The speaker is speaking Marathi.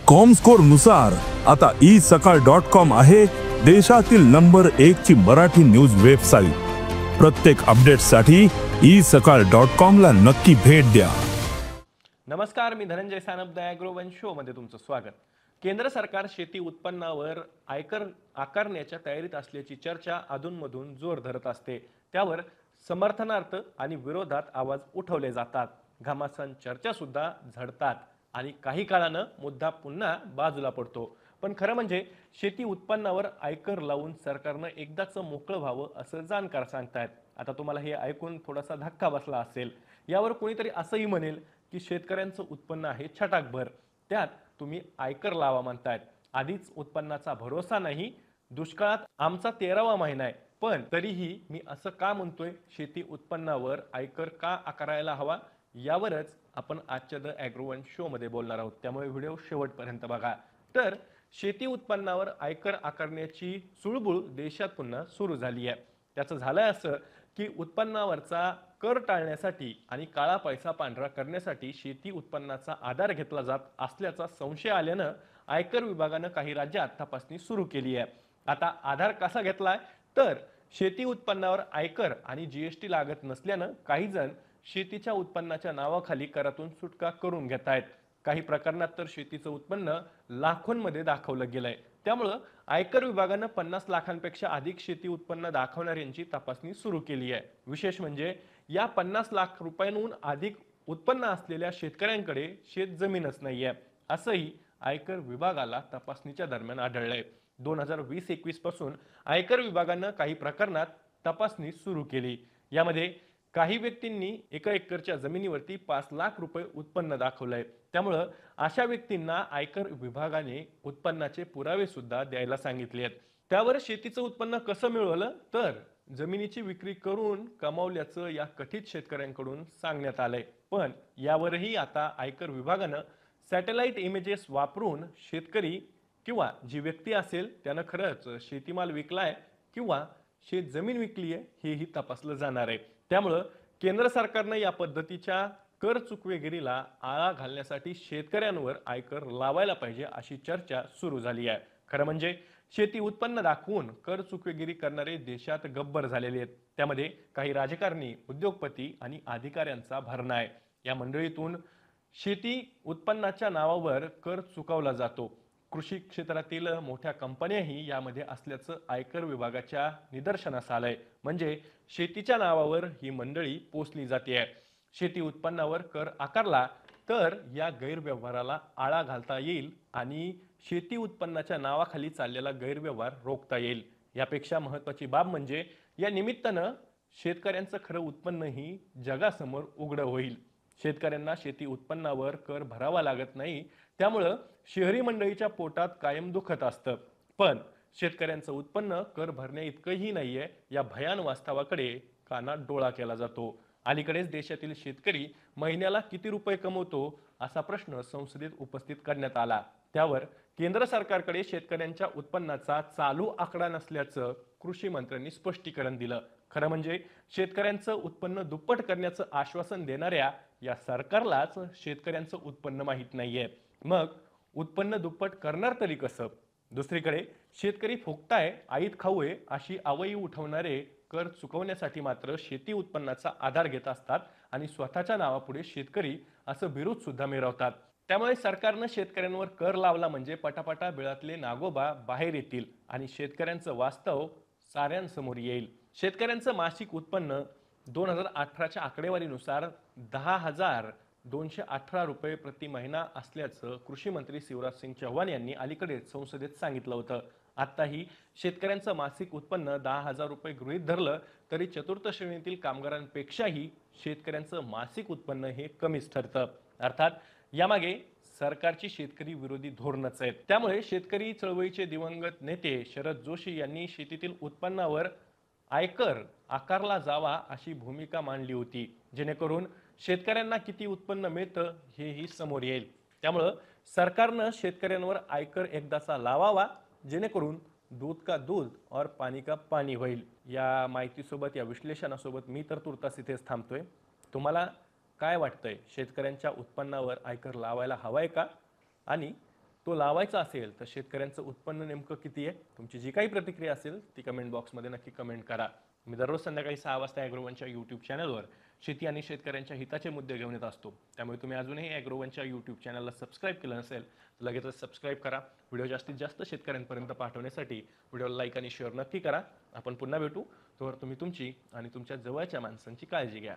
कॉमस्कोर नुसार आता isakal.com आहे देशातील नंबर 1 ची मराठी न्यूज वेबसाईट। प्रत्येक अपडेटसाठी isakal.com ला नक्की भेट द्या। नमस्कार, मी Dhananjay Sanap, the Agro One show मध्ये तुमचं स्वागत। केंद्र सरकार शेती उत्पन्नावर आयकर आकारण्याच्या तयारीत असल्याची चर्चा अधूनमधून जोर धरत असते। त्यावर समर्थनार्थ आणि विरोधात आवाज उठवले जातात। घमासान चर्चा सुद्धा झडतात आणि काही काळानं मुद्दा पुन्हा बाजूला पडतो। पण खरं म्हणजे शेती उत्पन्नावर आयकर लावून सरकारनं एकदाच मोकळं व्हावं असं जाणकार सांगतायत। आता तुम्हाला हे ऐकून थोडासा धक्का बसला असेल। यावर कोणीतरी असंही म्हणेल की शेतकऱ्यांचं उत्पन्न आहे छटाकभर, त्यात तुम्ही आयकर लावा म्हणतायत। आधीच उत्पन्नाचा भरोसा नाही, दुष्काळात आमचा 13वा महिना आहे, पण तरीही मी असं का म्हणतोय शेती उत्पन्नावर आयकर का आकारायला हवा, यावरच आपण आजच्या द ॲग्रो वन शो मध्ये बोलणार आहोत। त्यामुळे व्हिडिओ शेवटपर्यंत बघा। तर शेती उत्पन्नावर आयकर आकारण्याची चुळबुळ देशात पुन्हा सुरू झाली आहे। त्याचं झालंय असं की उत्पन्नावरचा कर टाळण्यासाठी आणि काळा पैसा पांढरा करण्यासाठी शेती उत्पन्नाचा आधार घेतला जात असल्याचा संशय आल्यानं आयकर विभागानं काही राज्यात तपासणी सुरू केली आहे। आता आधार कसा घेतलाय तर शेती उत्पन्नावर आयकर आणि जीएसटी लागत नसल्यानं काही जण शेतीच्या उत्पन्नाच्या नावाखाली करातून सुटका करून घेत आहेत। काही प्रकरणात तर शेतीचं उत्पन्न लाखोंमध्ये दाखवलं गेलंय। त्यामुळे आयकर विभागानं 50 लाखांपेक्षा अधिक शेती उत्पन्न दाखवणाऱ्यांची तपासणी सुरू केली आहे। विशेष म्हणजे या 50 लाख रुपयांहून अधिक उत्पन्न असलेल्या शेतकऱ्यांकडे शेत जमीनच नाहीये, असंही आयकर विभागाला तपासणीच्या दरम्यान आढळलंय। 2020-21 पासून आयकर विभागानं काही प्रकरणात तपासणी सुरू केली। यामध्ये काही व्यक्तींनी 1 एकरच्या जमिनीवरती 5 लाख रुपये उत्पन्न दाखवलंय। त्यामुळे अशा व्यक्तींना आयकर विभागाने उत्पन्नाचे पुरावे सुद्धा द्यायला सांगितले आहेत। त्यावर शेतीचं उत्पन्न कसं मिळवलं तर जमिनीची विक्री करून कमावल्याचं या कथित शेतकऱ्यांकडून सांगण्यात आलंय। पण यावरही आता आयकर विभागानं सॅटेलाइट इमेजेस वापरून शेतकरी किंवा जी व्यक्ती असेल त्यानं खरंच शेतीमाल विकलाय किंवा शेत जमीन विकली आहे हेही तपासलं जाणार आहे। त्यामुळे केंद्र सरकारनं या पद्धतीच्या कर चुकवेगिरीला आळा घालण्यासाठी शेतकऱ्यांवर आयकर लावायला पाहिजे अशी चर्चा सुरू झाली आहे। खरं म्हणजे शेती उत्पन्न दाखवून कर चुकवेगिरी करणारे देशात गब्बर झालेले आहेत। त्यामध्ये काही राजकारणी, उद्योगपती आणि अधिकाऱ्यांचा भरणा आहे। या मंडळीतून शेती उत्पन्नाच्या नावावर कर चुकवला जातो। कृषी क्षेत्रातील मोठ्या कंपन्याही यामध्ये असल्याचं आयकर विभागाच्या निदर्शनास आलंय। म्हणजे शेतीच्या नावावर ही मंडळी पोसली जाते। शेती उत्पन्नावर कर आकारला तर या गैरव्यवहाराला आळा घालता येईल आणि शेती उत्पन्नाच्या नावाखाली चाललेला गैरव्यवहार रोखता येईल। यापेक्षा महत्त्वाची बाब म्हणजे या निमित्तानं शेतकऱ्यांचं खरं उत्पन्नही जगासमोर उघडं होईल। शेतकऱ्यांना शेती उत्पन्नावर कर भरावा लागत नाही, त्यामुळं शहरी मंडळीच्या पोटात कायम दुखत असतं। पण शेतकऱ्यांचं उत्पन्न कर भरण्या इतकंही नाहीये, या भयान वास्तवाकडे कानात डोळा केला जातो। अलीकडेच देशातील शेतकरी महिन्याला किती रुपये कमवतो असा प्रश्न संसदेत उपस्थित करण्यात आला। त्यावर केंद्र सरकारकडे शेतकऱ्यांच्या उत्पन्नाचा चालू आकडा नसल्याचं कृषी मंत्र्यांनी स्पष्टीकरण दिलं। खरं म्हणजे शेतकऱ्यांचं उत्पन्न दुप्पट करण्याचं आश्वासन देणाऱ्या या सरकारलाच शेतकऱ्यांचं उत्पन्न माहित नाहीये। मग उत्पन्न दुप्पट करणार तरी कसं? दुसरीकडे शेतकरी फुकटाय आईत खाऊये अशी आवई उठवणारे कर चुकवण्यासाठी मात्र शेती उत्पन्नाचा आधार घेत असतात आणि स्वतःच्या नावापुढे शेतकरी असं बिरुद सुद्धा मिरवतात। त्यामुळे सरकारनं शेतकऱ्यांवर कर लावला म्हणजे पटापटा बिळातले नागोबा बाहेर येतील आणि शेतकऱ्यांचं वास्तव साऱ्यांसमोर येईल। शेतकऱ्यांचं मासिक उत्पन्न 2018च्या आकडेवारीनुसार 10,218 रुपये प्रति महिना असल्याचं कृषी मंत्री शिवराज सिंग चौहान यांनी अलीकडेच संसदेत सांगितलं होतं। आताही शेतकऱ्यांचं मासिक उत्पन्न 10,000 रुपये गृहीत धरलं तरी चतुर्थ श्रेणीतील कामगारांपेक्षाही शेतकऱ्यांचं मासिक उत्पन्न हे कमीच ठरतं। अर्थात यामागे सरकारची शेतकरी विरोधी धोरणच आहेत। त्यामुळे शेतकरी चळवळीचे दिवंगत नेते शरद जोशी यांनी शेतीतील उत्पन्नावर आयकर आकारला जावा अशी भूमिका मांडली होती, जेणेकरून शेतकऱ्यांना किती उत्पन्न मिळतं हेही समोर येईल। त्यामुळे सरकारनं शेतकऱ्यांवर आयकर एकदाचा लावावा, जेणेकरून दूध का दूध और पाणी का पाणी होईल। या माहितीसोबत, या विश्लेषणासोबत मी तर तुर्तास इथेच थांबतोय। तुम्हाला काय वाटतंय, शेतकऱ्यांच्या उत्पन्नावर आयकर लावायला हवाय का? आणि तो लावायचा असेल तर शेतकऱ्यांचं उत्पन्न नेमकं किती आहे? तुमची जी काही प्रतिक्रिया असेल ती कमेंट बॉक्समध्ये नक्की कमेंट करा. मी दररोज संध्याकाळी 6 वाजता ॲग्रोवनच्या यूट्यूब चॅनलवर शेती आणि शेतकऱ्यांच्या हिताचे मुद्दे घेऊन येत असतो. त्यामुळे तुम्ही अजूनही ॲग्रोवनच्या यूट्यूब चॅनलला सबस्क्राईब केलं नसेल तर लगेचच सबस्क्राईब करा. व्हिडिओ जास्तीत जास्त शेतकऱ्यांपर्यंत पाठवण्यासाठी व्हिडिओला लाईक आणि शेअर नक्की करा. आपण पुन्हा भेटू. तोवर तुम्ही तुमची आणि तुमच्या जवळच्या माणसांची काळजी घ्या.